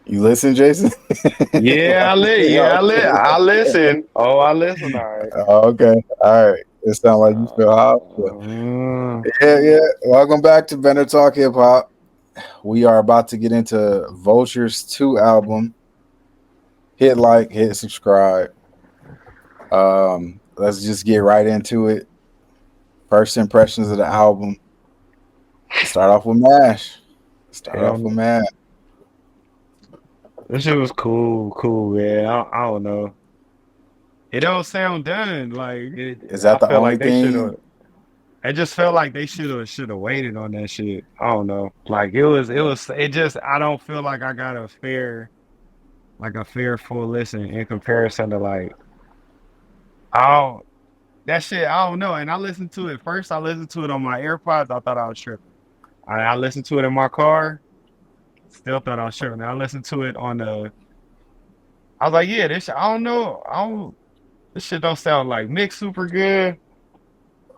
You listen, Jason? Yeah, I listen. Oh, I listen. All right. Okay. All right. It sounds like you feel hot. Mm, Yeah, yeah. Welcome back to Better Talk Hip Hop. We are about to get into Vulture's 2 album. Hit like, hit subscribe. Let's just get right into it. First impressions of the album. Start off with Mash. Start off with hell, Mash. this shit was cool, man. I don't know. It don't sound done. Is I that the feel only like they should have. thing? It just felt like they should have waited on that shit. I don't know. It just. I don't feel like I got a fair full listen in comparison to oh that shit. I don't know. And I listened to it first. I listened to it on my AirPods. I thought I was tripping. I listened to it in my car. Still thought I was tripping. I listened to it on the. I was like, yeah, this. I don't know. I don't. This shit don't sound like mixed super good.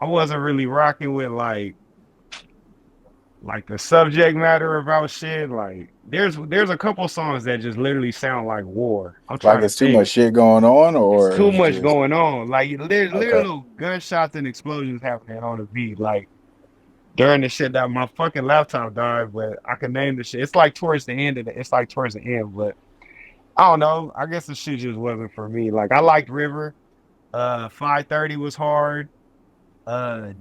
I wasn't really rocking with the subject matter about shit. Like there's a couple songs that just literally sound like war. I'm Like trying to it's too think. much shit going on, It's or too it's much just going on. Like there's okay. little gunshots and explosions happening on the beat. Like during the shit that my fucking laptop died, but I can name the shit. It's like towards the end of it. It's like towards the end, but I don't know. I guess the shit just wasn't for me. Like I liked River. 530 was hard.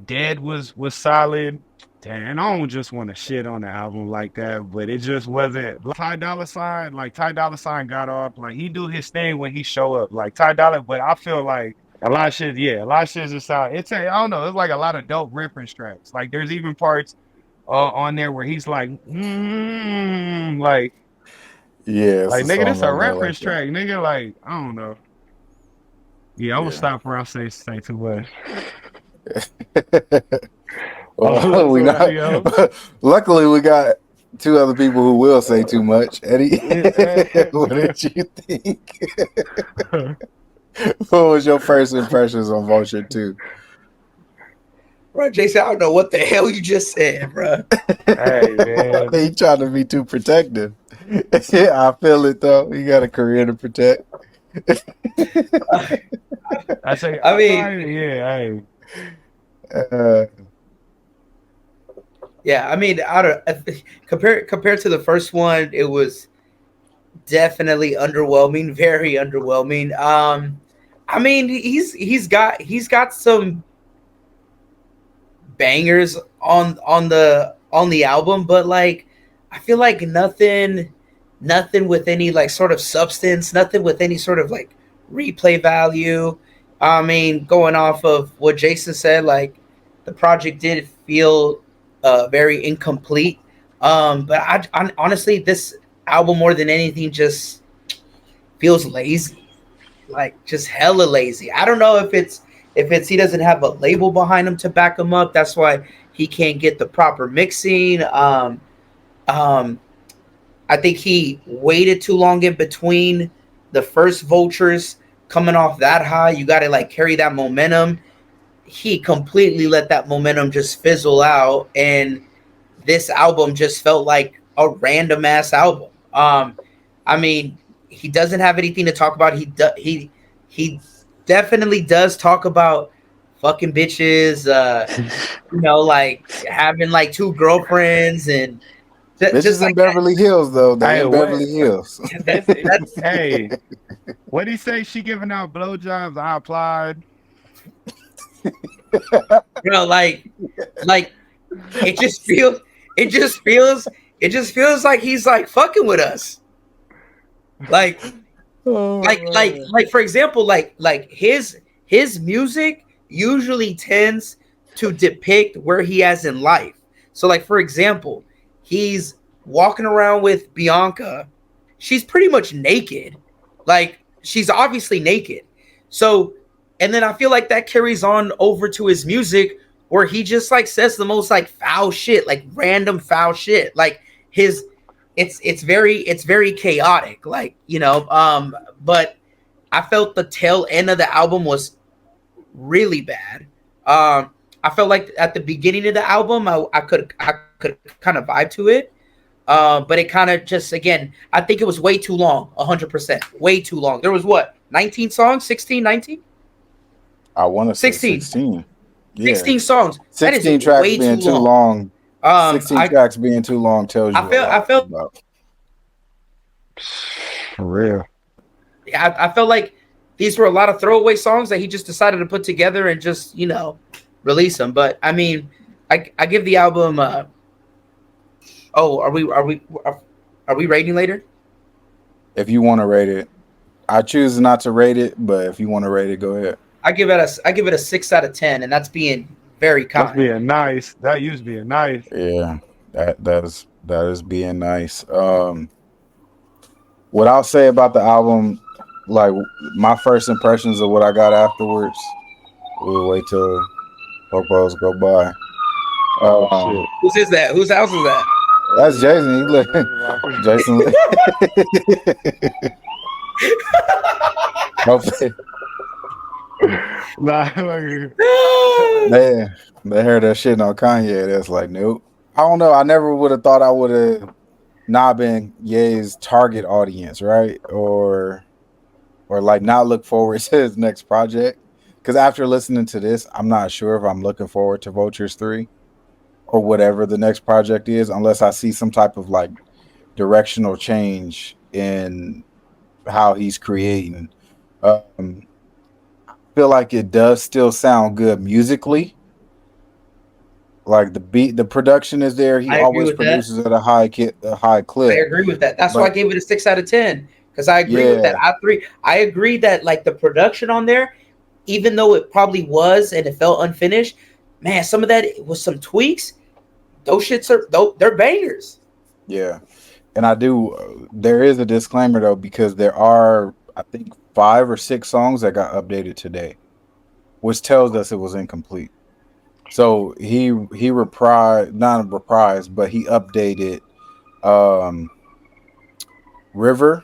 Dead was solid. Damn, I don't just want to shit on the album like that, but it just wasn't. Ty Dolla Sign got off. Like he do his thing when he show up. Like Ty Dolla, but I feel like a lot of shit. Yeah, a lot of shit just sound. I don't know. It's like a lot of dope reference tracks. Like there's even parts on there where he's like, Yeah, it's like a nigga, this song a on there like reference track, nigga. Like I don't know. Yeah, I will that. stop before I say too much. Yeah. Well, we not. Somebody else. Luckily, we got 2 other people who will say too much. Eddie, what did you think? What was your first impressions on Vulture 2? Bro, Jason, I don't know what the hell you just said, bro. Hey man, He trying to be too protective. I feel it though. You got a career to protect. I say I I mean, probably yeah. Hey, uh, yeah, I mean, out of compared to the first one, it was definitely underwhelming, very underwhelming. I mean, he's got some bangers on the album, but like I feel like nothing with any like sort of substance, nothing with any sort of like replay value. I mean, going off of what Jason said, like the project did feel very incomplete. But I honestly, this album more than anything just feels lazy, like just hella lazy. I don't know if it's he doesn't have a label behind him to back him up. That's why he can't get the proper mixing. Um, I think he waited too long in between the first Vultures coming off that high. You got to like carry that momentum. He completely let that momentum just fizzle out, and this album just felt like a random ass album. I mean, he doesn't have anything to talk about. He definitely does talk about fucking bitches. Like having like two girlfriends and just bitches in like Beverly Hills though. They hey, in what? Beverly Hills. That's it. that's Hey, what he say? She giving out blowjobs. I applied. like it just feels it just feels it just feels like he's like fucking with us. Like Oh, like for example, like his music usually tends to depict where he is in life. So like for example, he's walking around with Bianca. She's pretty much naked. Like she's obviously naked. So and then I feel like that carries on over to his music where he just like says the most like foul shit, like random foul shit. Like his it's very chaotic, like, but I felt the tail end of the album was really bad. I felt like at the beginning of the album I could kind of vibe to it. But it kind of just, again, I think it was way too long. 100%, way too long. There was what, 19 songs, 16, 19, I want to say 16, 16. Yeah, 16 songs. That is 16 tracks way too being too long. long. 16 I tracks being too long tells you a I lot felt about. For real. I felt like these were a lot of throwaway songs that he just decided to put together and just, release them. But I mean, I give the album. Oh, are we rating later? If you want to rate it, I choose not to rate it, but if you want to rate it, go ahead. I give it a 6 out of 10, and that's being very That's kind. being nice. That used being nice. Yeah, that is being nice. What I'll say about the album, like my first impressions of what I got afterwards. We'll wait till Popos go by. Oh Um, shit. Whose is that? Whose house is that? that's Jason. He look, Jason. Hopefully, Nah, like, they they heard that shit on Kanye. That's like, nope. I don't know. I never would have thought I would have not been Ye's target audience, right? Or like not look forward to his next project. Because after listening to this, I'm not sure if I'm looking forward to Vultures 3 or whatever the next project is, unless I see some type of like directional change in how he's creating. I feel like it does still sound good musically. Like the beat, the production is there. He I agree always with that. produces at a high I clip. agree with that. That's why I But gave it a 6 out of 10, because I agree with that. yeah, I agree that like the production on there, even though it probably was and it felt unfinished, man, some of that was some tweaks. Those shits they're bangers. yeah. And I do. There is a disclaimer though, because there are, I think, 5 or 6 songs that got updated today, which tells us it was incomplete. So he reprised, not reprised, but he updated. Um, River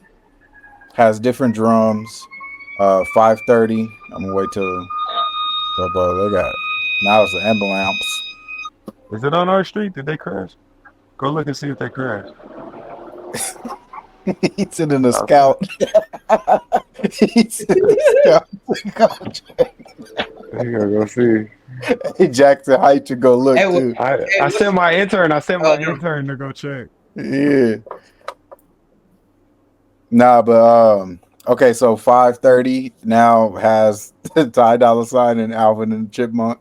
has different drums. 5:30. I'm gonna wait till they got. Now it's the ambulance. is it on our street? Did they crash? Go look and see if they crashed. He's sitting the Okay. scout. He's in the scout. You gotta go see. Hey, Jackson Height to go look Hey, too. I sent my intern. I sent my no. intern to go check. Yeah. Nah, but okay, so 5:30 now has Ty Dolla Sign and Alvin and the Chipmunk.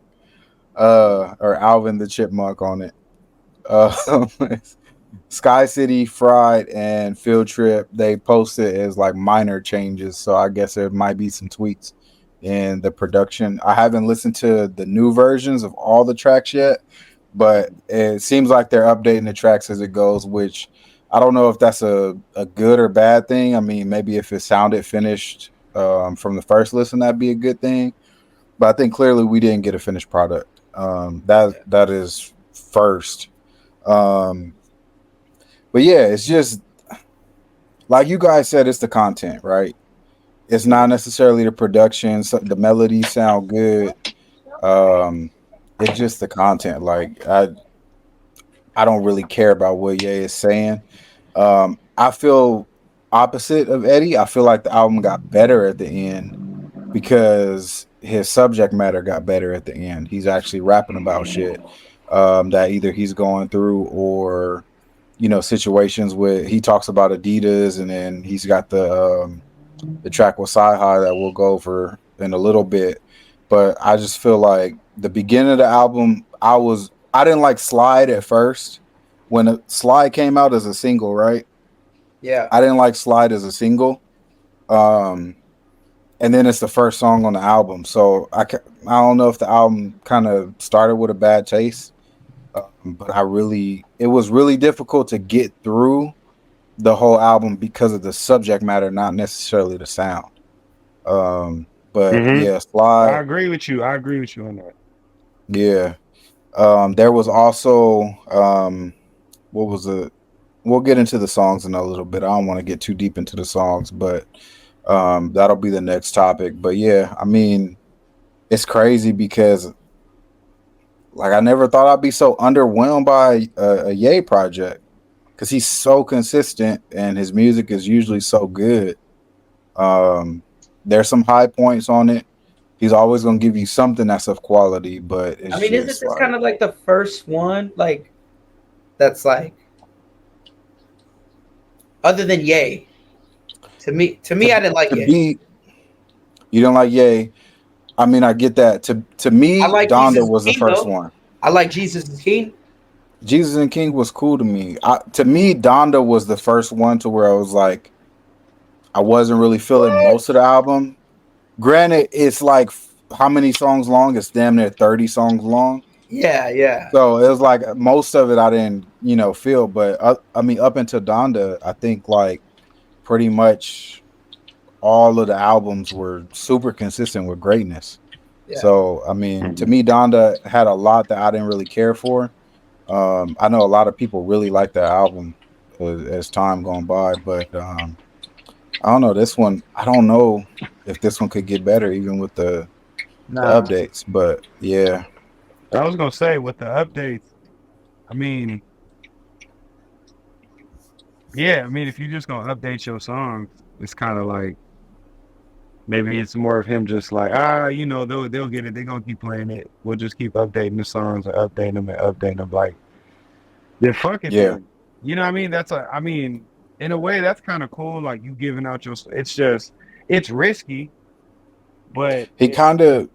Or Alvin the Chipmunk on it. Uh Sky City, Fried, and Field Trip, they posted as like minor changes. So I guess there might be some tweaks in the production. I haven't listened to the new versions of all the tracks yet, but it seems like they're updating the tracks as it goes, which I don't know if that's a good or bad thing. I mean, maybe if it sounded finished from the first listen, that'd be a good thing. But I think clearly we didn't get a finished product. That is first. Um, but yeah, it's just like you guys said, it's the content, right? It's not necessarily the production. So the melodies sound good. It's just the content. Like I don't really care about what Ye is saying. I feel opposite of Eddie. I feel like the album got better at the end because his subject matter got better at the end. He's actually rapping about shit that either he's going through or situations where he talks about Adidas, and then he's got the track with Cyhi that we'll go over in a little bit. But I just feel like the beginning of the album, I didn't like Slide at first. When Slide came out as a single, right? Yeah. I didn't like Slide as a single. And then it's the first song on the album. So I don't know if the album kind of started with a bad taste. But it was really difficult to get through the whole album because of the subject matter, not necessarily the sound. But yeah, I Slide, agree with you. I agree with you on that. yeah. There was also what was it? We'll get into the songs in a little bit. I don't want to get too deep into the songs, but that'll be the next topic. But yeah, I mean, it's crazy because like I never thought I'd be so underwhelmed by a Ye project. because he's so consistent and his music is usually so good. There's some high points on it. He's always gonna give you something that's of quality, but I it's mean, isn't just this like kind of like the first one, like that's like other than Yay? To me, to I didn't like to Yay. be. You don't like Yay. I mean, I get that. To I me, like Donda Jesus is was the King first though. one. I like Jesus is King. Jesus and King was cool to me. To me, Donda was the first one to where I was like, I wasn't really feeling What? most of the album. Granted, it's like how many songs long? It's damn near 30 songs long. Yeah, yeah. So it was like most of it I didn't, feel. But I mean, up until Donda, I think like pretty much all of the albums were super consistent with greatness. Yeah. So I mean, to Mhm. me, Donda had a lot that I didn't really care for. I know a lot of people really like that album as time gone by, but I don't know this one. I don't know if this one could get better, even with the Nah, updates. But yeah, I was gonna say with the updates. I mean, yeah, I mean, if you're just gonna update your songs, it's kind of like maybe it's more of him just like they'll get it. They're gonna keep playing it. We'll just keep updating the songs and updating them and updating them. Like then fuck it yeah. then. You know what I mean? I mean, in a way that's kind of cool. Like you giving out your. It's just it's risky, but He kind of.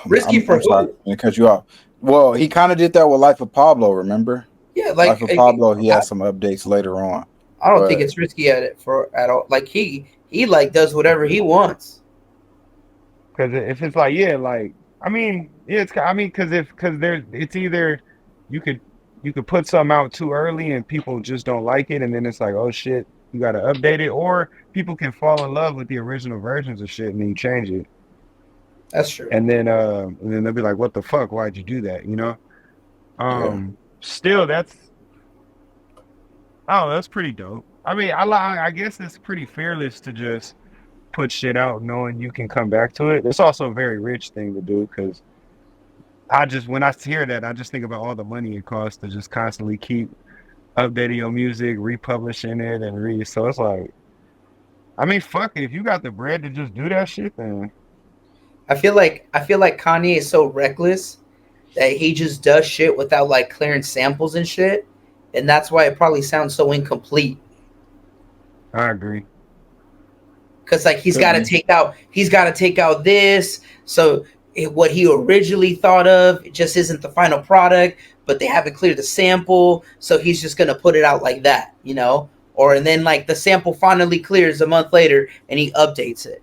Risky for I'm sorry who? to cut you off. Well, he kind of did that with Life of Pablo. Remember, Yeah, Life like of Pablo. He had some updates later on, I don't think but it's risky at all. Like he like does whatever he wants. because if it's like yeah, like I mean, yeah, it's I mean because there's it's either you could you could put something out too early and people just don't like it, and then it's like oh shit, you got to update it, or people can fall in love with the original versions of shit and then you change it, That's true. and then they'll be like, what the fuck? Why'd you do that? You know? yeah, Still, that's pretty dope. I mean, I guess it's pretty fearless to just put shit out knowing you can come back to it. It's also a very rich thing to do because when I hear that, I just think about all the money it costs to just constantly keep updating your music, republishing it, and so it's like, I mean, fuck it. If you got the bread to just do that shit, then I feel like Kanye is so reckless that he just does shit without like clearing samples and shit, and that's why it probably sounds so incomplete. I agree. Because like could be. he's got to take out this, so what he originally thought of just isn't the final product, but they haven't cleared the sample, so he's just gonna put it out like that, or and then like the sample finally clears a month later and he updates it.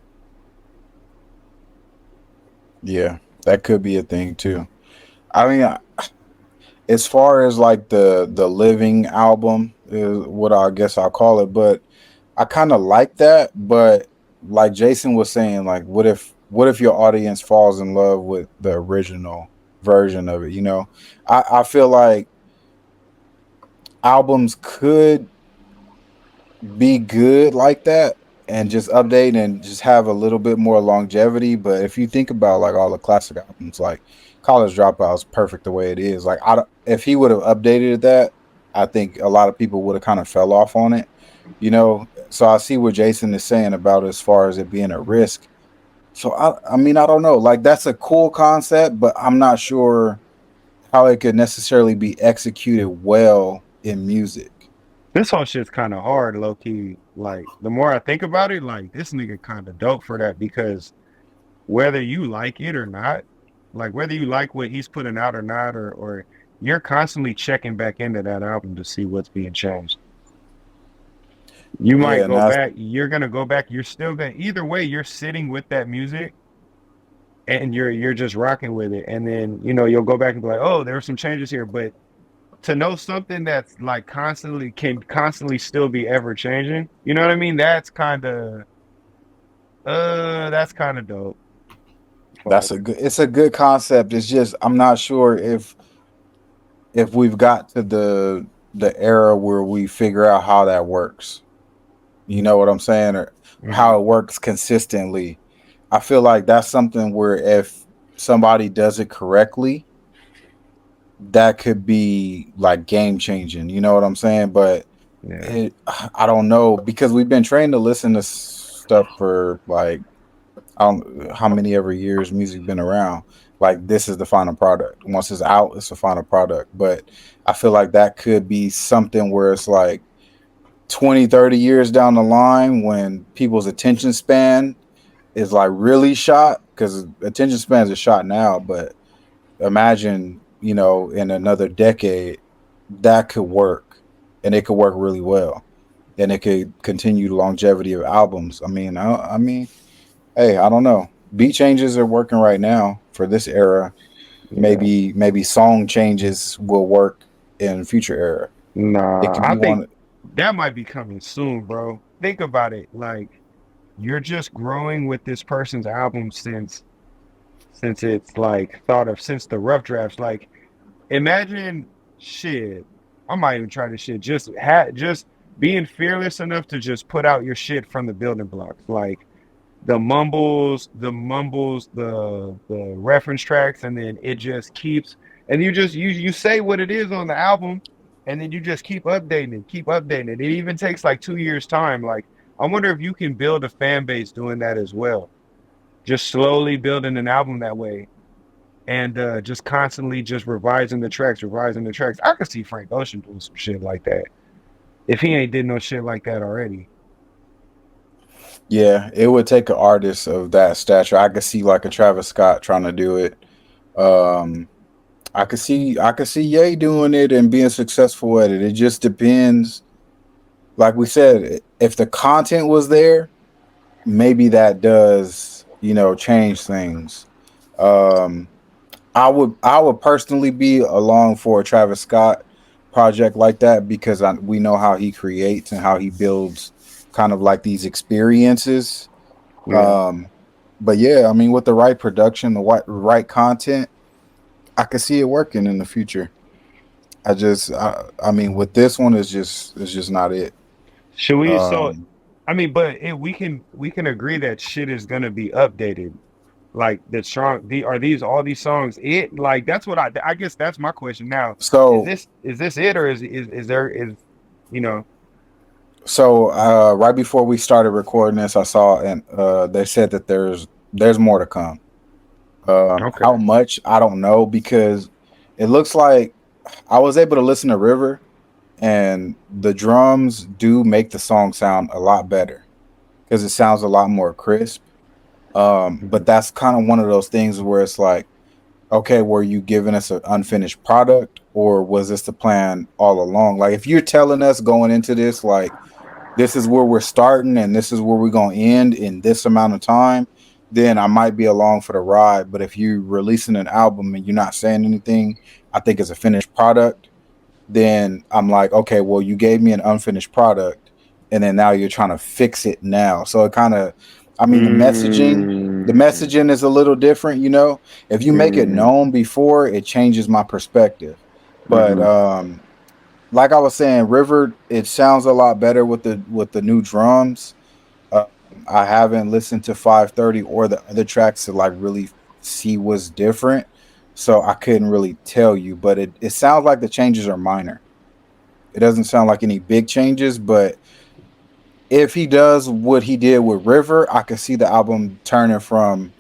Yeah, that could be a thing too. I mean, as far as like the living album is what I guess I'll call it, but I kind of like that. But like Jason was saying, like what if your audience falls in love with the original version of it? I feel like albums could be good like that and just update and just have a little bit more longevity. But if you think about like all the classic albums, like College Dropout is perfect the way it is. Like if he would have updated that, I think a lot of people would have kind of fell off on it. So I see what Jason is saying about as far as it being a risk. So I mean I don't know. Like that's a cool concept, but I'm not sure how it could necessarily be executed well in music. This whole shit's kind of hard, low key. Like the more I think about it, like this nigga kind of dope for that because whether you like it or not, like whether you like what he's putting out or not, or you're constantly checking back into that album to see what's being changed. You Yeah, might and go that's back, you're gonna go back, you're still gonna either way, you're sitting with that music and you're just rocking with it. And then, you'll go back and be like, oh, there were some changes here. But to know something that's like can constantly still be ever changing, you know what I mean? That's kind of dope. But it's a good concept. It's just I'm not sure if we've got to the era where we figure out how that works. You know what I'm saying? Or mhm. how it works consistently. I feel like that's something where if somebody does it correctly, that could be like game changing. You know what I'm saying? But Yeah. it, I don't know because we've been trained to listen to stuff for like I don't how many ever years music been around. Like this is the final product. Once it's out, it's the final product. But I feel like that could be something where it's like 20, 30 years down the line when people's attention span is like really shot because attention spans are shot now, but imagine, you know, in another decade that could work and it could work really well and it could continue the longevity of albums. I mean, hey, I don't know. Beat changes are working right now for this era. Yeah. Maybe song changes will work in future era. It Nah, could I be think one. that might be coming soon, bro. Think about it. Like you're just growing with this person's album since it's like thought of since the rough drafts. Like imagine shit. I might even try this shit. Just being fearless enough to just put out your shit from the building blocks. Like the reference tracks, and then it just keeps and you say what it is on the album, and then you just keep updating it. It even takes like 2 years time. Like I wonder if you can build a fan base doing that as well. Just slowly building an album that way, and just constantly just revising the tracks. I could see Frank Ocean doing some shit like that if he ain't did no shit like that already. Yeah, it would take an artist of that stature. I could see like a Travis Scott trying to do it. Um, I could see Ye doing it and being successful at it. It just depends. Like we said, if the content was there, maybe that does, you know, change things. Um, I would personally be along for a Travis Scott project like that because we know how he creates and how he builds kind of like these experiences. Yeah. Um, but yeah, I mean, with the right production, right content, I could see it working in the future. I mean, with this one, it's just not it. Should we? So Um, I mean, but we can agree that shit is gonna be updated. Like the strong, are these all these songs it? Like that's what I guess that's my question now. so Is this it, or is there is you know? right before we started recording this, I saw and they said that there's more to come. How Okay. much I don't know because it looks like I was able to listen to River and the drums do make the song sound a lot better because it sounds a lot more crisp. But Mhm. that's kind of one of those things where it's like, okay, were you giving us an unfinished product or was this the plan all along? Like if you're telling us going into this, like this is where we're starting and this is where we're going to end in this amount of time, then I might be along for the ride. But if you're releasing an album and you're not saying anything, I think it's a finished product, then I'm like, okay, well, you gave me an unfinished product and then now you're trying to fix it now. So it kind of, I mean, the Mm, messaging is a little different, you know. If you make it mm, known before, it changes my perspective. But mhm, like I was saying, River, it sounds a lot better with the new drums. Um, I haven't listened to 530 or the other tracks to like really see what's different, so I couldn't really tell you. But it sounds like the changes are minor. It doesn't sound like any big changes, but if he does what he did with River, I could see the album turning from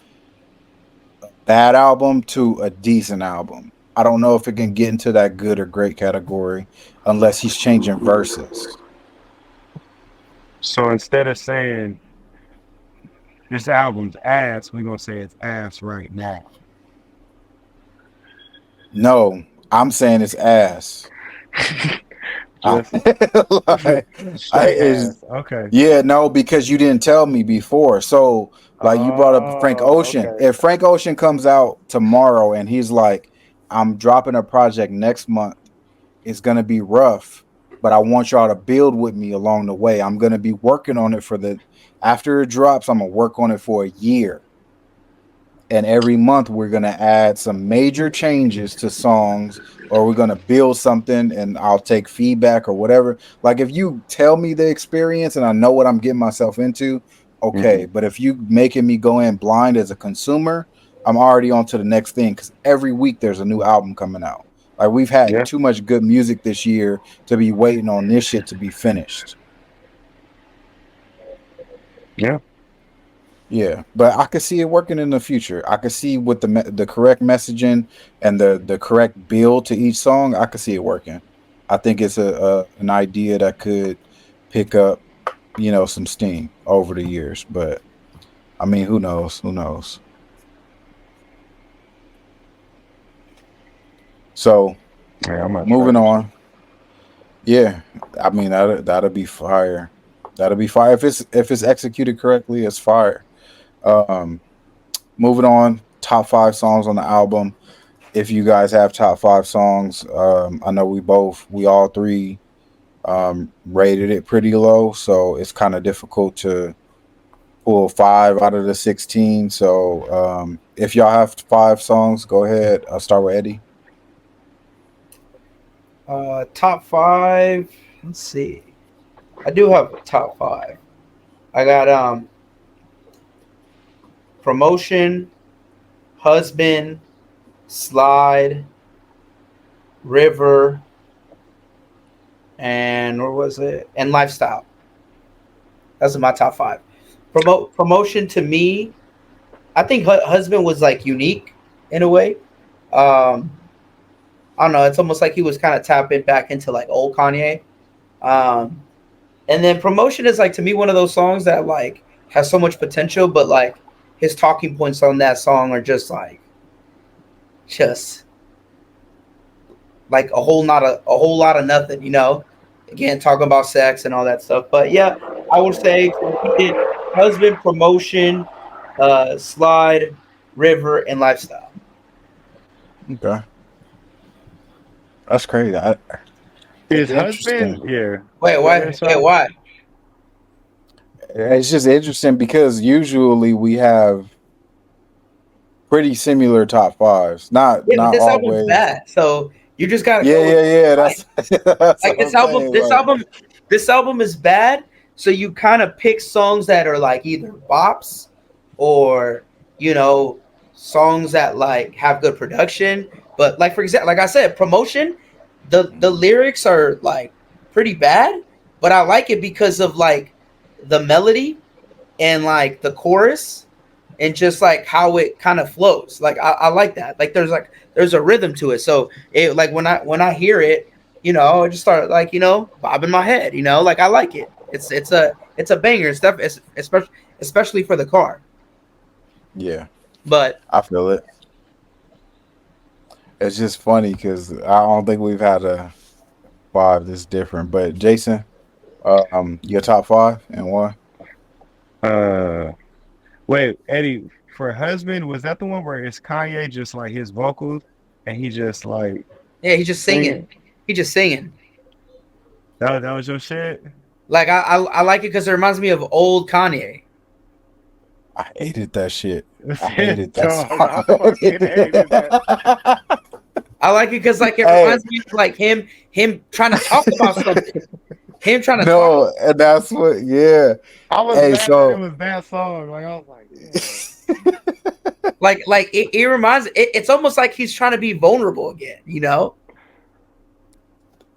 bad album to a decent album. I don't know if it can get into that good or great category unless he's changing verses. so instead of saying this album's ass, we're gonna say it's ass right now. No, I'm saying it's ass. I, Just like, I straight is ass. Okay. yeah, no, because you didn't tell me before. So like you brought up Frank Oh, Ocean. okay. If Frank Ocean comes out tomorrow and he's like, I'm dropping a project next month, it's gonna be rough, but I want y'all to build with me along the way. I'm gonna be working on it for the after it drops, I'm gonna work on it for a year. And every month we're going to add some major changes to songs or we're going to build something and I'll take feedback or whatever. Like if you tell me the experience and I know what I'm getting myself into, okay, Mhm. but if you making me go in blind as a consumer, I'm already on to the next thing cuz every week there's a new album coming out. Like we've had Yeah. too much good music this year to be waiting on this shit to be finished. Yeah. Yeah, but I could see it working in the future. I could see with the correct messaging and the correct build to each song. I could see it working. I think it's a an idea that could pick up, some steam over the years. But I mean, who knows? Who knows? So Yeah, I'm not trying moving to shit. on. Yeah, I mean that'll be fire. That'll be fire if it's executed correctly. It's fire. Um, moving on. Top 5 songs on the album. If you guys have top 5 songs, I know we all three rated it pretty low, so it's kind of difficult to pull 5 out of the 16. So if y'all have 5 songs, go ahead. I'll start with Eddie. Top five. Let's see. I do have a top five. I got Promotion, Husband, Slide, River, and where was it? And Lifestyle. That's my top five. Promotion to me, I think Husband was like unique in a way. Um, I don't know. It's almost like he was kind of tapping back into like old Kanye. Um, and then Promotion is like to me one of those songs that like has so much potential, but like his talking points on that song are just like a whole lot of nothing, you know. Again, talking about sex and all that stuff. But yeah, I would say he did Husband, Promotion, Slide, River, and Lifestyle. Okay, that's crazy. His It's husband, interesting. yeah. Wait, Go why? ahead, Wait, son. why? It's just interesting because usually we have pretty similar top fives. Not Yeah, but not this album's always. bad, so you just gotta Yeah, go with yeah, yeah. like That's that's like what I'm saying. Like, this album is bad. So you kind of pick songs that are like either bops or you know songs that like have good production. But like for example, like I said, Promotion, the lyrics are like pretty bad, but I like it because of like the melody and like the chorus and just like how it kind of flows. Like I like that. Like there's a rhythm to it. So it like when I hear it, I just start like bobbing my head. Like I like it. It's a banger stuff. Especially for the car. yeah, But I feel it. It's just funny because I don't think we've had a 5 that's different. But Jason, your top 5 and one. Uh, wait, Eddie, for husband, was that the one where it's Kanye just like his vocals and he just like yeah, he's just singing? singing. He's just singing. That was your shit? Like I like it because it reminds me of old Kanye. I hated that shit. I hated that Dog, I fucking hated that. song. I like it because like it Hey, reminds me of like him trying to talk about something. Him trying to talk. no, and that's what. Yeah. I was Hey, mad that it so was that song. Like I was like, damn. Like it reminds it's almost like he's trying to be vulnerable again.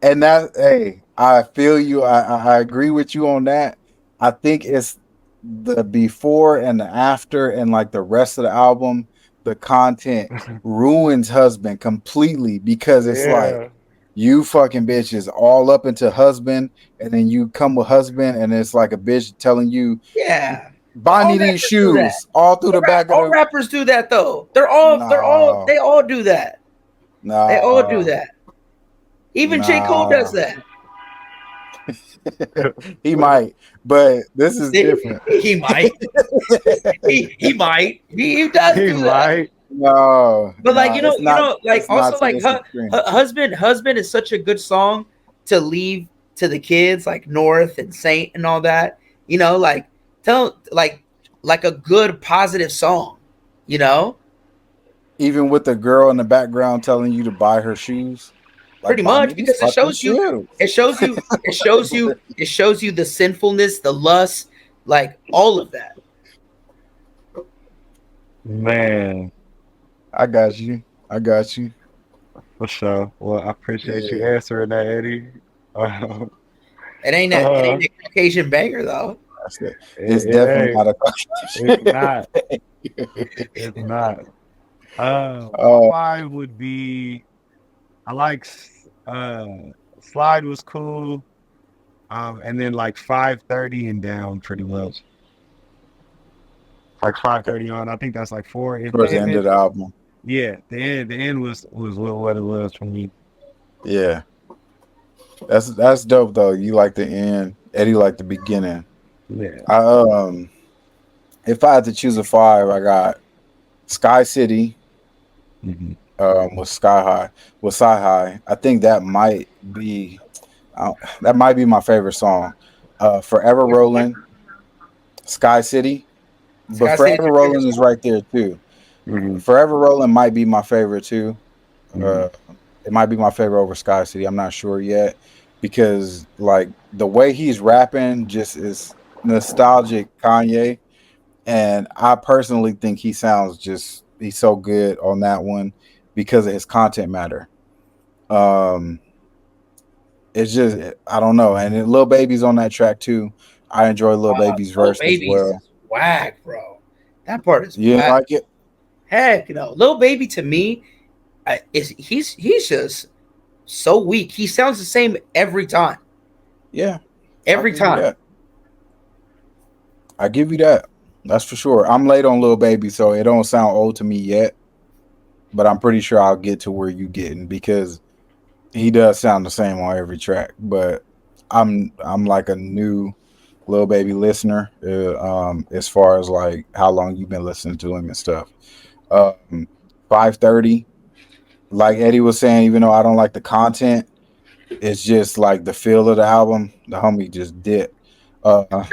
and that, hey, I feel you. I agree with you on that. I think it's the before and the after, and like the rest of the album, the content ruins Husband completely because it's like Yeah. you fucking bitch is all up into Husband, and then you come with Husband, and it's like a bitch telling you, Yeah. But buy all me these rappers do that. shoes all through the back of All the. rappers do that though. They No, all do that. They all do no, that. Even J. Cole does no. that. He might, but this is different. He might. He might. He does He do that. might. No, But like no, it's not. like It's not also to like this extreme. husband is such a good song to leave to the kids like North and Saint and all that. Like tell like a good positive song. You know, Even with the girl in the background telling you to buy her shoes, like pretty buy me much these because fucking shoes. it shows you the sinfulness, the lust, like all of that. Man. I got you. I got you. For sure. Well, I appreciate you Yeah, answering that, Eddie. Uh, It uh, ain't a Caucasian banger though. that's it. It's it definitely ain't. not a It's not. It's not. My uh, five would be I like Slide was cool. And then like 5:30 and down pretty much. Like 5:30 on. I think that's like four. towards the end of the album. Yeah, the end was what it was for me. Yeah, that's dope though. You like the end, Eddie like the beginning. Yeah. I if I had to choose a five, I got Sky City Mhm. with Sky High with Sci High. I think that might be my favorite song. Forever Rolling, Sky City, but Sky City's Forever your favorite Rolling is song? right there too. Mhm. Forever Rolling might be my favorite too. Mhm. Uh, it might be my favorite over Sky City. I'm not sure yet because like the way he's rapping just is nostalgic Kanye, and I personally think he's so good on that one because of his content matter. Um, it's just I don't know, and then Lil Baby's on that track too. I enjoy Lil Baby's Lil verse as Baby's well. is whack, bro. That part is You didn't whack. like it? Heck no. Lil Baby to me is he's just so weak. He sounds the same every time. Yeah, I'll Every give you time. that. I give you that. That's for sure. I'm late on Lil Baby, so it don't sound old to me yet. But I'm pretty sure I'll get to where you getting because he does sound the same on every track. But I'm like a new Lil Baby listener. As far as like how long you've been listening to him and stuff. 5:30, like Eddie was saying, even though I don't like the content, it's just like the feel of the album. The homie just dipped. Uh, out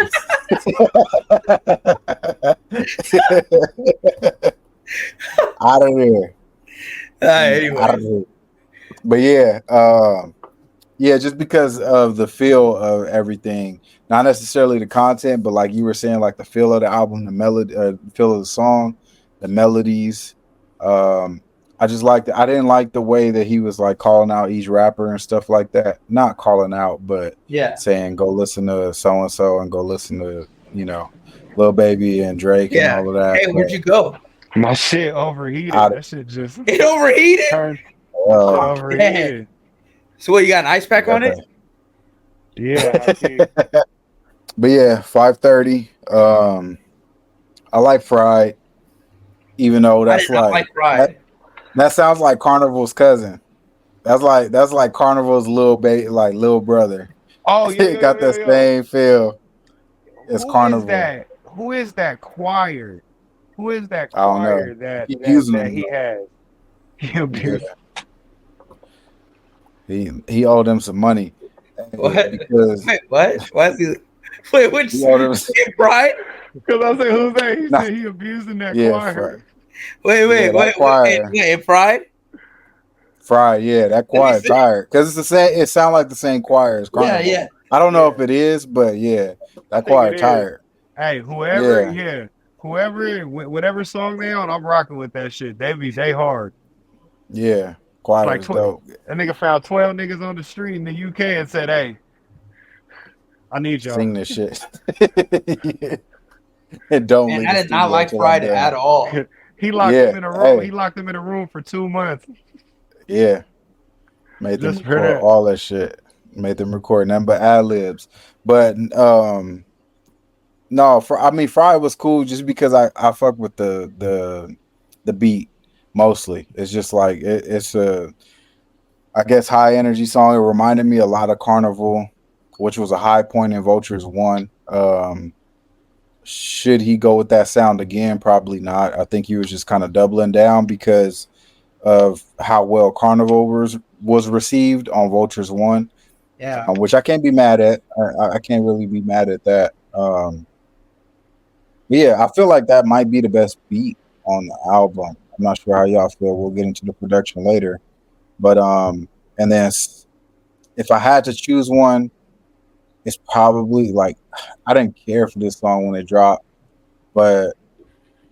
of there. Out of Anyways. there. But yeah, yeah, just because of the feel of everything, not necessarily the content, but like you were saying, like the feel of the album, the melody, feel of the song, the melodies. Um, I just liked it. I didn't like the way that he was like calling out each rapper and stuff like that. Not calling out, but Yeah. saying go listen to so and so and go listen to Lil Baby and Drake and Yeah. all of that. Hey, where'd you But go? My shit overheated. I, That shit just It overheated? turned. That shit uh, Oh man. overheated. So what, you got an ice pack on it? Yeah, I see. but yeah, 5:30. I like Fried, even though I did that's not like like that. Pride. That sounds like Carnival's cousin. That's like Carnival's little brother. Oh, yo, It yo, yo, got yo, that yo. same feel as Who is Carnival. that? Who is that choir? Who is that I don't know. choir that He that abusing that them he though. has? He Yeah, abused. he owed them some money What? because Wait, what? Why is he wait, which he owed them. Pride? Because I said, who's that? He Nah, said he abusing that yeah, choir. yeah, that choir. Pride? Fried, yeah, that Let me choir see. tired because it's the same. It sounds like the same choir as Yeah, Carnival. yeah. I don't know Yeah, if it is, but yeah, I that think choir it is. tired. Hey, whoever, Yeah, yeah, whoever, whatever song they on, I'm rocking with that shit. They hard. yeah, It's choir like is dope. that nigga found 12 niggas on the street in the UK and said, "Hey, I need y'all." Sing this shit. And don't Man, leave I the did not studio like until I'm Pride at done. all. He locked them Yeah, in a room. He hey, locked them in a room for 2 months yeah. Made them just for record that. all that shit. Made them record nothing but ad libs. But no, I mean Fry was cool just because I fuck with the beat mostly. It's just like it's a I guess high energy song. It reminded me a lot of Carnival, which was a high point in Vultures one. Should he go with that sound again? Probably not. I think he was just kind of doubling down because of how well Carnival was received on Vultures one, Yeah. which I can't be mad at. I can't really be mad at that. Yeah, I feel like that might be the best beat on the album. I'm not sure how y'all feel. We'll get into the production later, but and then if I had to choose one, it's probably like I didn't care for this song when it dropped, but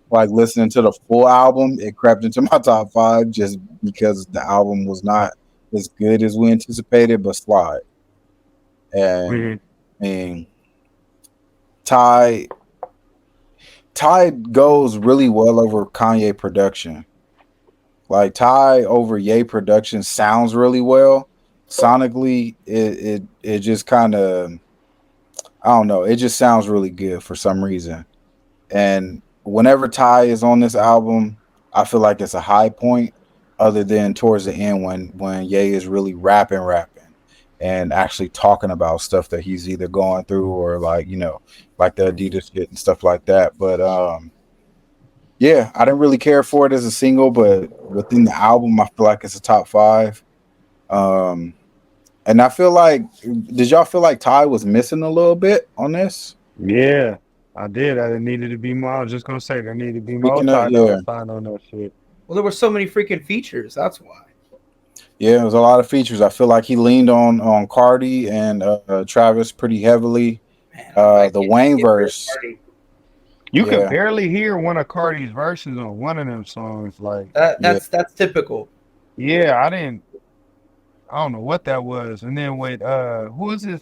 like listening to the full album, it crept into my top five just because the album was not as good as we anticipated, but slide. And Mhm. I mean, Ty Ty goes really well over Kanye production. Like Ty over Ye production sounds really well. Sonically, it just kind of, I don't know. It just sounds really good for some reason. And whenever Ty is on this album, I feel like it's a high point. Other than towards the end when Ye is really rapping, and actually talking about stuff that he's either going through or like like the Adidas shit and stuff like that. But yeah, I didn't really care for it as a single, but within the album, I feel like it's a top five. Um, and I feel like, did y'all feel like Ty was missing a little bit on this? Yeah, I did. I needed to be more. I was just gonna say there needed to be more Speaking of, Ty Dolla yeah, Sign on that shit. Well, there were so many freaking features. That's why. yeah, it was a lot of features. I feel like he leaned on Cardi and Travis pretty heavily. Man, I The can't Wayne get rid of verse, Cardi. You could yeah, barely hear one of Cardi's verses on one of them songs. Like, yeah, That's typical. yeah, I didn't. I don't know what that was. And then with who is this?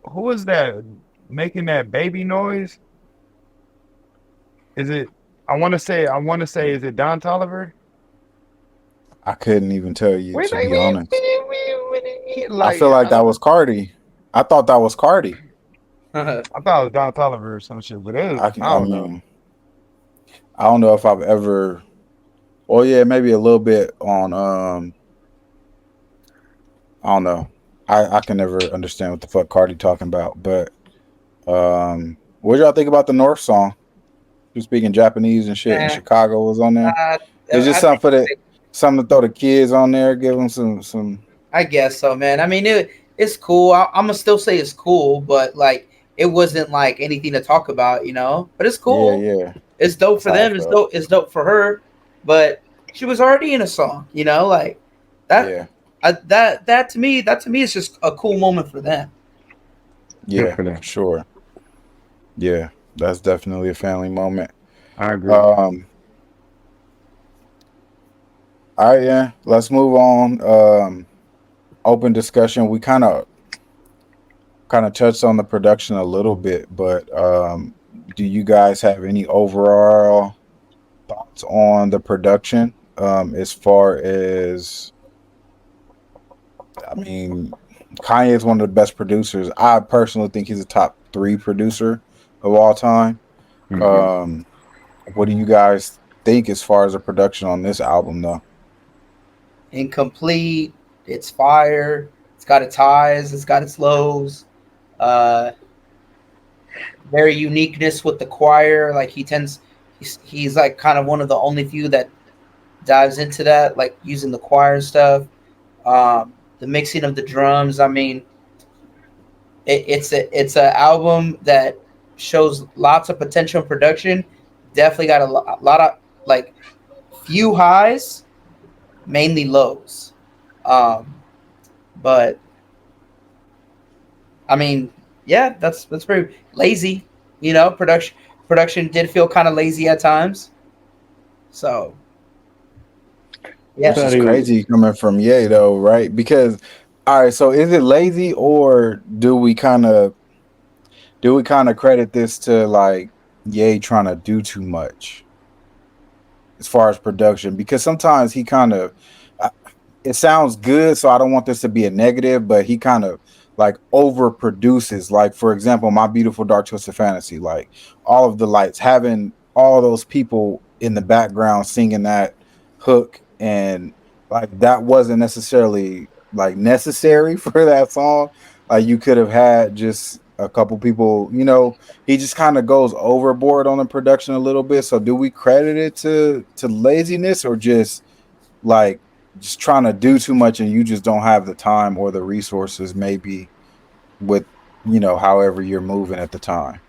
Who is that making that baby noise? Is it? I want to say. Is it Don Tolliver? I couldn't even tell you Wait, to like, be honest. I like feel like that was Cardi. I thought that was Cardi. I thought it was Don Tolliver or some shit, but it was, I I don't know. mean, I don't know if I've ever. Oh yeah, maybe a little bit on. I don't know. I can never understand what the fuck Cardi talking about. But what y'all think about the North song? She was speaking Japanese and shit, and Eh, Chicago was on there. uh, It's just I something for the think something to throw the kids on there, give them some. I guess so, man. I mean, it's cool. I'm gonna still say it's cool, but like it wasn't like anything to talk about, you know. But it's Yeah, cool. yeah. It's dope That's for how I them. It's felt. dope. It's dope for her. But she was already in a song, you know. Like that. Yeah, That to me is just a cool moment for them. Good yeah, for for them. sure. Yeah, that's definitely a family moment. I agree. Um, all right, yeah. Let's move on. Open discussion. We kind of touched on the production a little bit, but do you guys have any overall thoughts on the production? As far as, I mean, Kanye is one of the best producers. I personally think he's a top three producer of all time. Hmm. Um, what do you guys think as far as the production on this album, though? Incomplete. It's fire. It's got its highs. It's got its lows. Uh, very uniqueness with the choir. Like he's like kind of one of the only few that dives into that, like using the choir and stuff. The mixing of the drums. I mean, it's a album that shows lots of potential in production. Definitely got a lot of like few highs, mainly lows. Um, but I mean, yeah, that's very lazy. You know, production did feel kind of lazy at times. So I yeah, Which thought is he was. crazy coming from Ye, though, right? Because, all right, so is it lazy or do we kind of credit this to like Ye trying to do too much as far as production? Because sometimes he kind of, it sounds good, so I don't want this to be a negative, but he kind of like overproduces. Like, for example, My Beautiful Dark Twisted Fantasy, like all of the lights, having all those people in the background singing that hook, and like that wasn't necessarily like necessary for that song. Like, you could have had just a couple people, he just kind of goes overboard on the production a little bit. So do we credit it to laziness, or like just trying to do too much and you just don't have the time or the resources, maybe, with however you're moving at the time?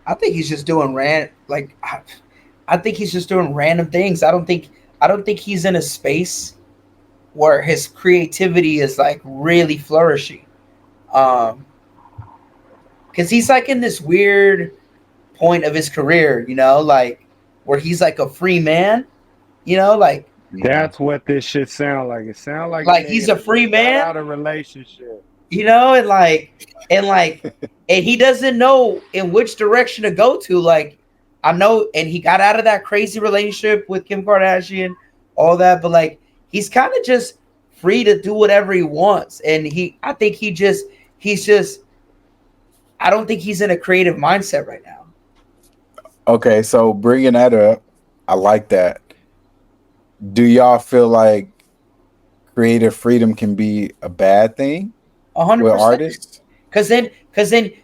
I think he's just doing I think he's just doing random things. I don't think he's in a space where his creativity is like really flourishing. Um, because he's like in this weird point of his career, you know, like where he's like a free man, you know, like That's what this shit sound like. It sound like a he's nigga a that free just got man, out of relationship. you know, and like and he doesn't know in which direction to go to. Like I know, and he got out of that crazy relationship with Kim Kardashian, all that, but like he's kind of just free to do whatever he wants. And I think he's just I don't think he's in a creative mindset right now. Okay, so bringing that up, I like that. Do y'all feel like creative freedom can be a bad thing with 100%. artists Because then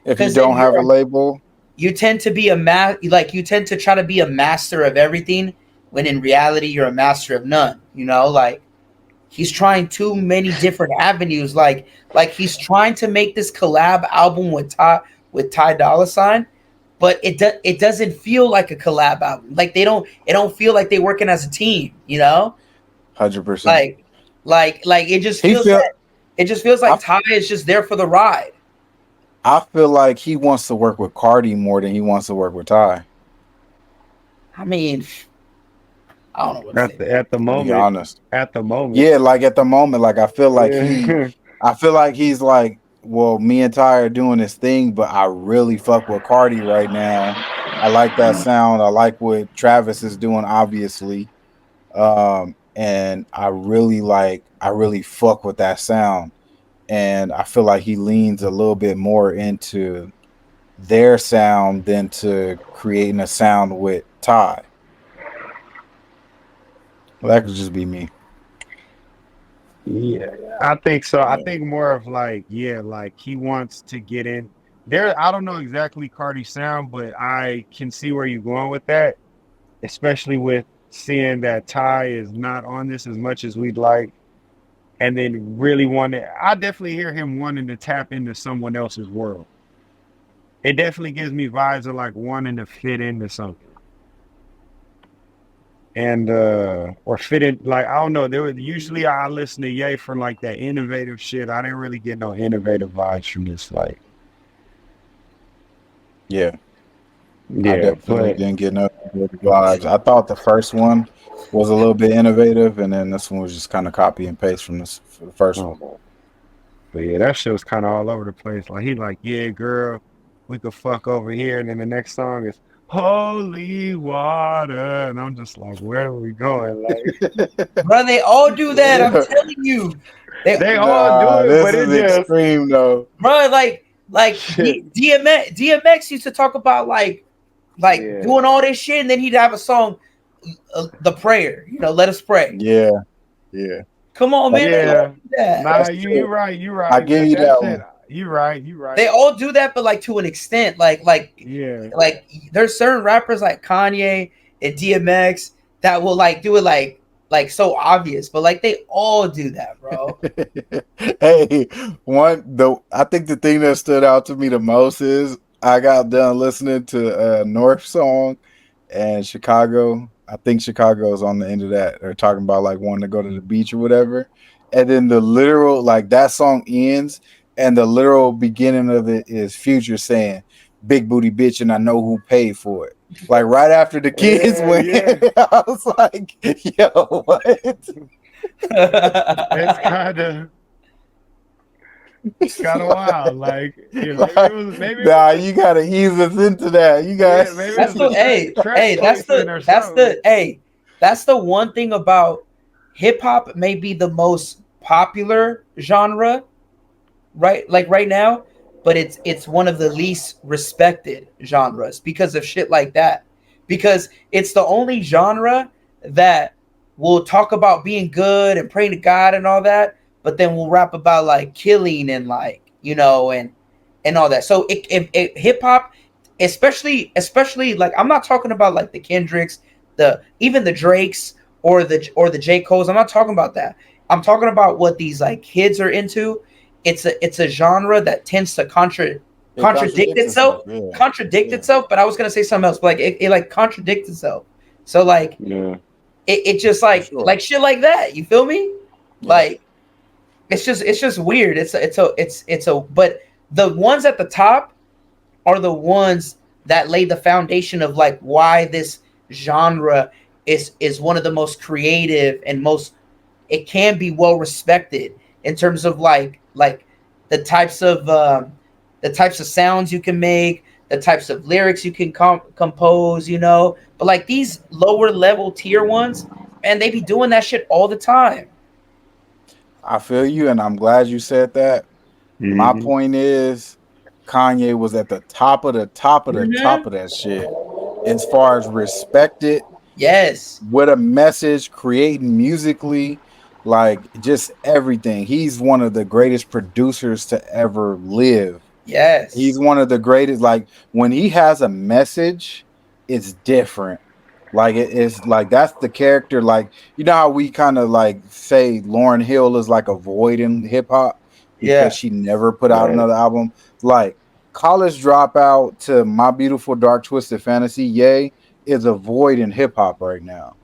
if you don't have a label? you tend to be you tend to try to be a master of everything when in reality you're a master of none. You know, like he's trying too many different avenues. Like he's trying to make this collab album with Ty Dolla $ign, but it doesn't feel like a collab album. Like it don't feel like they're working as a team. You know, 100%. Like it just feels like Ty is just there for the ride. I feel like he wants to work with Carti more than he wants to work with Ty. I mean, I don't know what to say. At the moment. To be honest. At the moment. Yeah, like at the moment, like I feel like he's like, well, me and Ty are doing this thing, but I really fuck with Carti right now. I like that sound. I like what Travis is doing, obviously. And I really fuck with that sound. And I feel like he leans a little bit more into their sound than to creating a sound with Ty. Well, that could just be me. Yeah, I think so. I think more of like he wants to get in there. I don't know exactly Carti's sound, but I can see where you're going with that, especially with seeing that Ty is not on this as much as we'd like. And then really I definitely hear him wanting to tap into someone else's world. It definitely gives me vibes of like wanting to fit into something. And or fit in, like I don't know. Usually I listen to Ye for like that innovative shit. I didn't really get no innovative vibes from this. Like, I definitely didn't get no vibes. I thought the first one was a little bit innovative, and then this one was just kind of copy and paste from the first one. But yeah, that shit was kind of all over the place. Like he like, yeah, girl, we could fuck over here, and then the next song is holy water, and I'm just like, where are we going? Like, bro, they all do that. I'm telling you, they all do it, but it's extreme though, bro. Like DMX used to talk about like doing all this shit, and then he'd have a song, the prayer, you know, let us pray. Yeah. Come on, man. Yeah. Nah, you're right. I give you that one. You're right. They all do that, but like to an extent. Like there's certain rappers like Kanye and DMX that will like do it like so obvious, but like they all do that, bro. Hey, I think the thing that stood out to me the most is I got done listening to North song and Chicago. I think Chicago's on the end of that. They're talking about like wanting to go to the beach or whatever. And then the literal, like that song ends and the literal beginning of it is Future saying, big booty bitch, and I know who paid for it. Like right after the kids went, I was like, yo, what? It's kind of wild. Like, maybe nah, you gotta ease us into that. You guys, that's the one thing about hip hop. May be the most popular genre, right? Like right now, but it's one of the least respected genres because of shit like that. Because it's the only genre that will talk about being good and praying to God and all that, but then we'll rap about like killing and like, you know, and all that. So it hip hop, especially like I'm not talking about like the Kendricks, even the Drakes or the J. Cole's. I'm not talking about that. I'm talking about what these like kids are into. It's a genre that tends to contradict itself. Contradict itself, but I was gonna say something else. But like it like contradicts itself. So like it just like like shit like that. You feel me? Yeah. Like it's just weird. It's a but the ones at the top are the ones that laid the foundation of like why this genre is one of the most creative and most, it can be well respected in terms of like the types of the types of sounds you can make, the types of lyrics you can compose, you know. But like these lower level tier ones, man, they be doing that shit all the time. I feel you, and I'm glad you said that. My Mm-hmm. point is, Kanye was at the top of the top of the top Mm-hmm. of that shit as far as respected Yes. with a message, creating musically, like just everything. He's one of the greatest producers to ever live. He's Yes. one of the greatest. Like when he has a message, it's different. Like it's like that's the character. Like you know how we kind of like say Lauryn Hill is like a void in hip hop because Yeah. she never put out Right. another album. Like College Dropout to My Beautiful Dark Twisted Fantasy, yay, is a void in hip hop right now.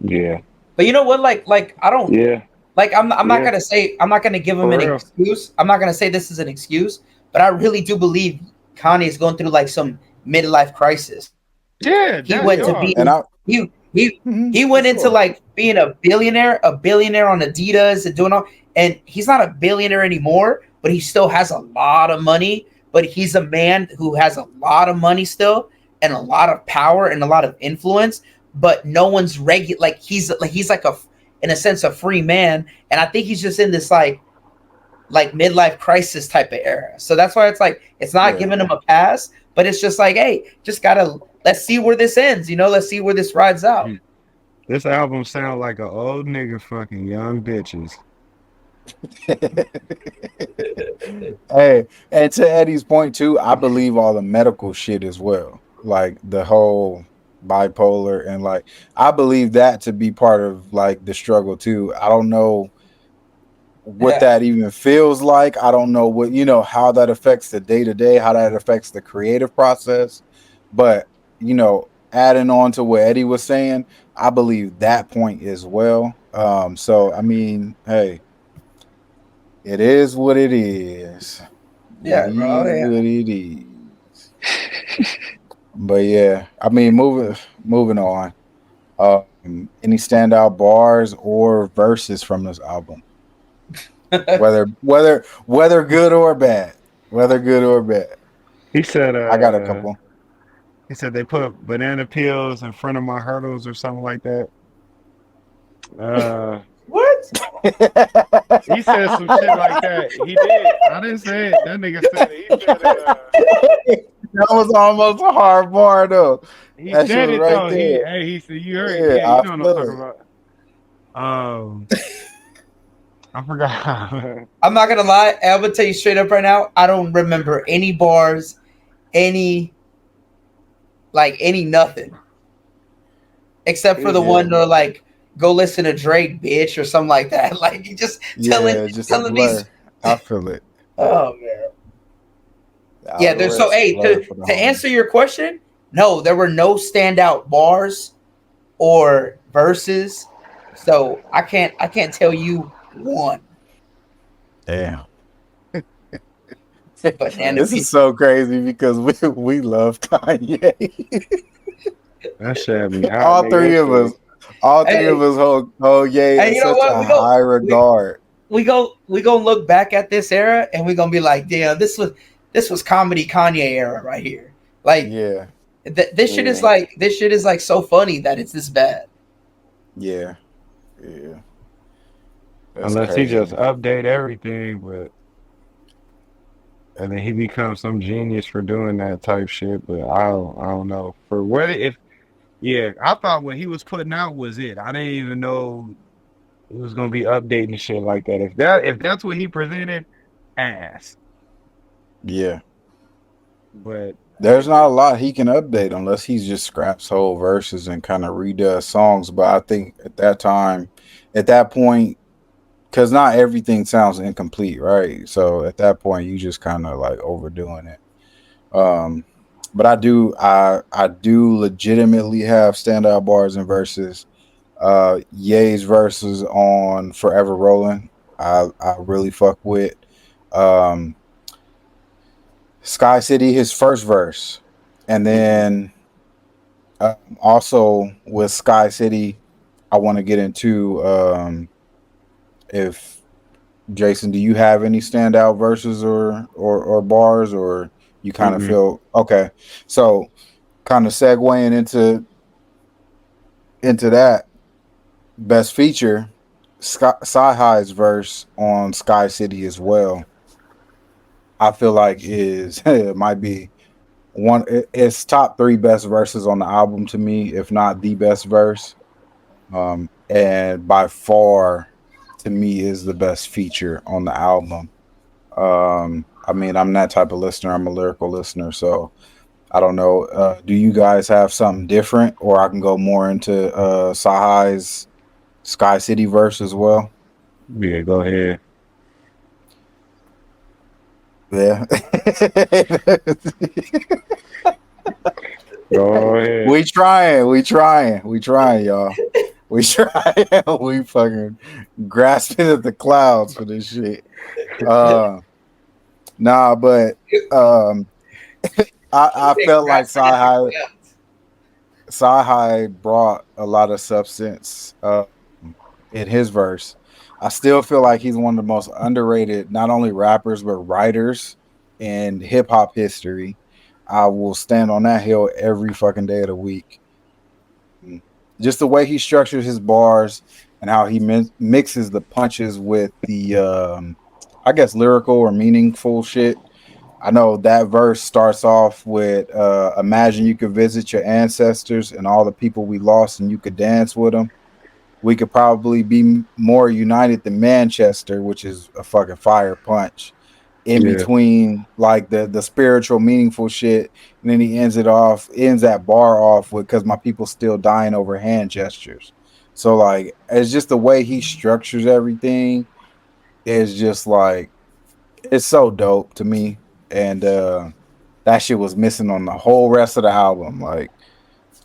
Yeah. But you know what? Like I don't Yeah. like I'm not Yeah. gonna say, I'm not gonna give him For an real. excuse. I'm not gonna say this is an excuse, but I really do believe Kanye is going through like some midlife crisis. Yeah. He That went to dog. And being I he for went into sure. like being a billionaire on Adidas and doing all, and he's not a billionaire anymore, but he still has a lot of money. But he's a man who has a lot of money still and a lot of power and a lot of influence. But no one's he's like a, in a sense, a free man, and I think he's just in this like midlife crisis type of era. So that's why it's like it's not Yeah. giving him a pass, but it's just like, hey, just gotta, let's see where this ends. You know, let's see where this rides out. This album sound like an old nigga fucking young bitches. Hey, and to Eddie's point too, I believe all the medical shit as well. Like the whole bipolar and like I believe that to be part of like the struggle too. I don't know what Yeah, that even feels like. I don't know what, how that affects the day to day, how that affects the creative process. But, adding on to what Eddie was saying, I believe that point as well. So I mean, hey, it is what it is. It yeah, bro. is Yeah. what it is. But yeah, I mean, moving on. Any standout bars or verses from this album? Whether good or bad. Whether good or bad. He said I got a couple. he said they put banana peels in front of my hurdles or something like that. Uh What? he said some shit like that. He did. I didn't say it. That nigga said it. That was almost a hard bar though. He That shit said was it right though. there. He said you heard, Yeah, yeah, you I know what I'm feel talking it. about. I forgot. I'm not gonna lie. I'm gonna tell you straight up right now. I don't remember any bars, any any nothing, except for the Yeah. one to like go listen to Drake, bitch, or something like that. Like you just Yeah, just a telling these. blur. I feel it. Oh man. The Yeah, outer there's so, west hey, blur for the to answer homies. your question, no, there were no standout bars or verses. So I can't tell you one. Damn. Banana This is peel. so crazy because we love Kanye. That shit had me hot, all three nigga. of us. All three of Hey, us hold Ye hey, in you know such what? a high We regard. we gonna look back at this era and we gonna be like, damn, this was comedy Kanye era right here. Like Yeah, Yeah. this shit is like so funny that it's this bad. yeah, yeah. That's Unless he just crazy. update everything, but and then he becomes some genius for doing that type shit. But I don't know for what if. Yeah, I thought what he was putting out was it. I didn't even know it was gonna be updating shit like that. If that's what he presented, ass. Yeah. But There's not a lot he can update unless he just scraps whole verses and kind of redoes songs. But I think at that point, because not everything sounds incomplete, right? So at that point, you just kind of like overdoing it. Um, but I do legitimately have standout bars and verses. Ye's verses on Forever Rolling, I really fuck with. Um, Sky City, his first verse. And then also with Sky City, I want to get into if Jason, do you have any standout verses or bars, or you kind of Mm-mm. feel okay? So kind of segueing into that best feature, Cyhi's verse on Sky City as well. I feel like is it might be it's top three best verses on the album to me, if not the best verse. And by far to me is the best feature on the album. I mean, I'm that type of listener. I'm a lyrical listener, so I don't know. Do you guys have something different, or I can go more into Sahai's Sky City verse as well? Yeah, go ahead. Yeah. Go ahead. we trying, y'all. We trying. We fucking grasping at the clouds for this shit. Uh, nah, but I felt like Cyhi brought a lot of substance in his verse. I still feel like he's one of the most underrated, not only rappers but writers in hip hop history. I will stand on that hill every fucking day of the week. Just the way he structures his bars and how he mixes the punches with the, I guess, lyrical or meaningful shit. I know that verse starts off with imagine you could visit your ancestors and all the people we lost and you could dance with them. We could probably be more united than Manchester, which is a fucking fire punch. In Yeah. between like the spiritual meaningful shit, and then he ends that bar off with because my people still dying over hand gestures. So like it's just the way he structures everything is just like it's so dope to me. And that shit was missing on the whole rest of the album. Like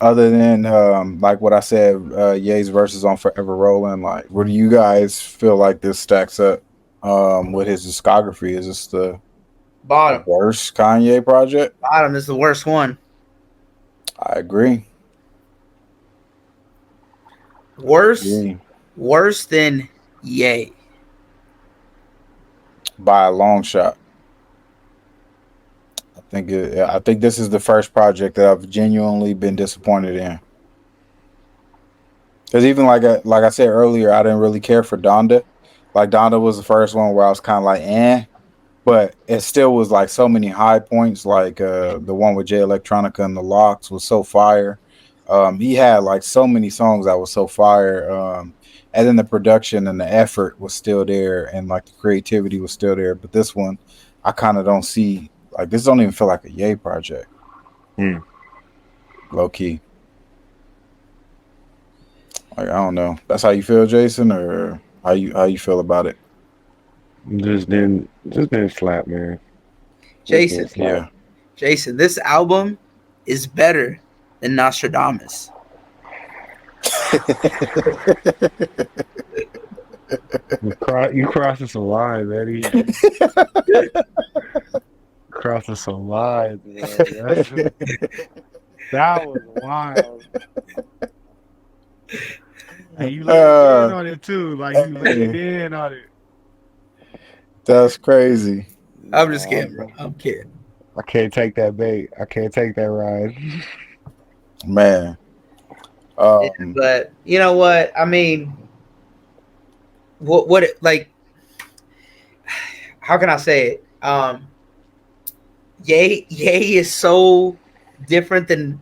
other than like what I said, Ye's verses on Forever Rolling, like where do you guys feel like this stacks up with his discography? Is this the Bottom. worst Kanye project? Bottom is the worst one. I agree. Worse than Ye. By a long shot. I think this is the first project that I've genuinely been disappointed in. Because even like I said earlier, I didn't really care for Donda. Like Donda was the first one where I was kind of like, eh, but it still was like so many high points. Like the one with Jay Electronica and the Locks was so fire. He had like so many songs that was so fire. And then the production and the effort was still there, and like the creativity was still there. But this one, I kind of don't see like this. Don't even feel like a Ye project. Low key. Like I don't know. That's how you feel, Jason, or how you feel about it? Just didn't slap, man. Jason. Yeah. Jason, this album is better than Nostradamus. You crossing some lines, Eddie. Crossing some lines, man. That was wild. And you leaned in on it too. Like you leaned in on it. That's crazy. I'm just kidding, bro. I'm kidding. I can't take that bait. I can't take that ride. Man. But you know what? I mean, what like? How can I say it? Ye is so different than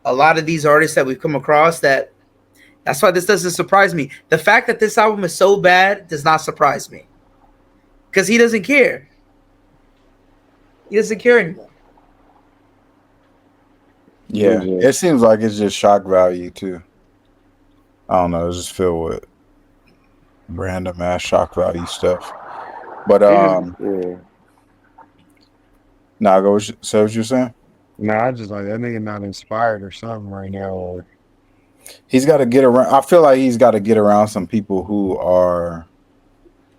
a lot of these artists that we've come across that's why this doesn't surprise me. The fact that this album is so bad does not surprise me because he doesn't care. He doesn't care anymore. Yeah, it seems like it's just shock value too. I don't know. It's just filled with random ass shock value stuff. But Yeah. nah, go. Say what you're saying. Nah, I just like that nigga not inspired or something right now. Or He's got to get around. I feel like he's got to get around some people who are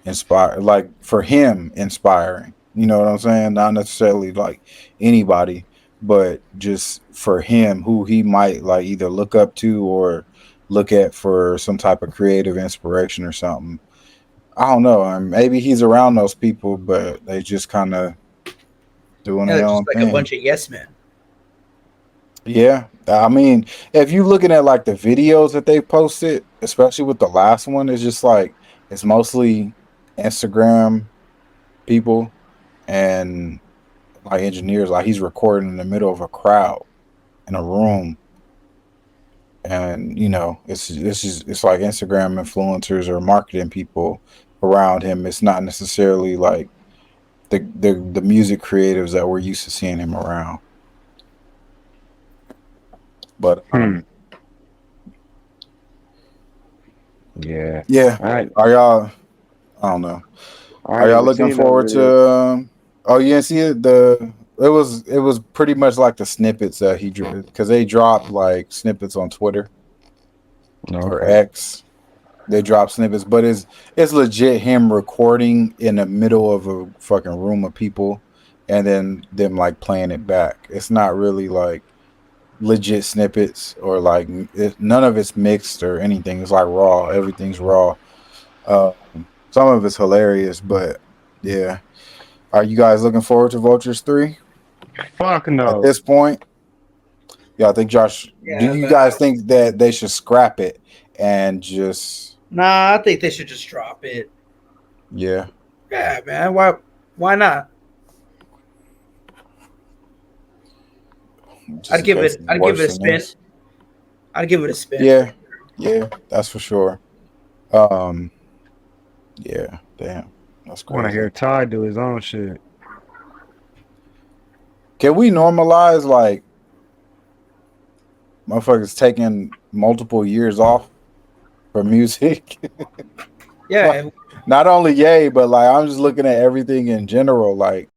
inspired. Like for him, inspiring. You know what I'm saying? Not necessarily like anybody, but just for him, who he might like either look up to or look at for some type of creative inspiration or something. I don't know. Maybe he's around those people, but they just kind of doing Yeah, they're their just own like a thing. bunch of yes men. Yeah, I mean, if you looking at like the videos that they posted, especially with the last one, it's just like it's mostly Instagram people and like engineers. Like he's recording in the middle of a crowd in a room, and it's like Instagram influencers or marketing people around him. It's not necessarily like the music creatives that we're used to seeing him around. But Hmm. Yeah. yeah, I are y'all? I don't know. I Are ain't y'all even looking seen that forward video. to? Oh, you didn't see it. It was pretty much like the snippets that he drew because they dropped like snippets on Twitter or Okay. X. They drop snippets, but it's legit him recording in the middle of a fucking room of people, and then them like playing it back. It's not really like legit snippets or like none of it's mixed or anything. It's like raw. Everything's raw. Some of it's hilarious, but yeah. Are you guys looking forward to Vultures 3 Fuck at no. this point? Yeah, I think Josh. Do Yeah, you but guys think that they should scrap it and just nah, I think they should just drop it. yeah? Yeah, man. Why not? Just in case it's I'd give it worse a than spin. this. I'd give it a spin. Yeah, yeah, that's for sure. Um, yeah, damn, that's I want to crazy. hear Ty do his own shit. Can we normalize like motherfuckers taking multiple years off for music? Like, Yeah, not only Yay, but like I'm just looking at everything in general. Like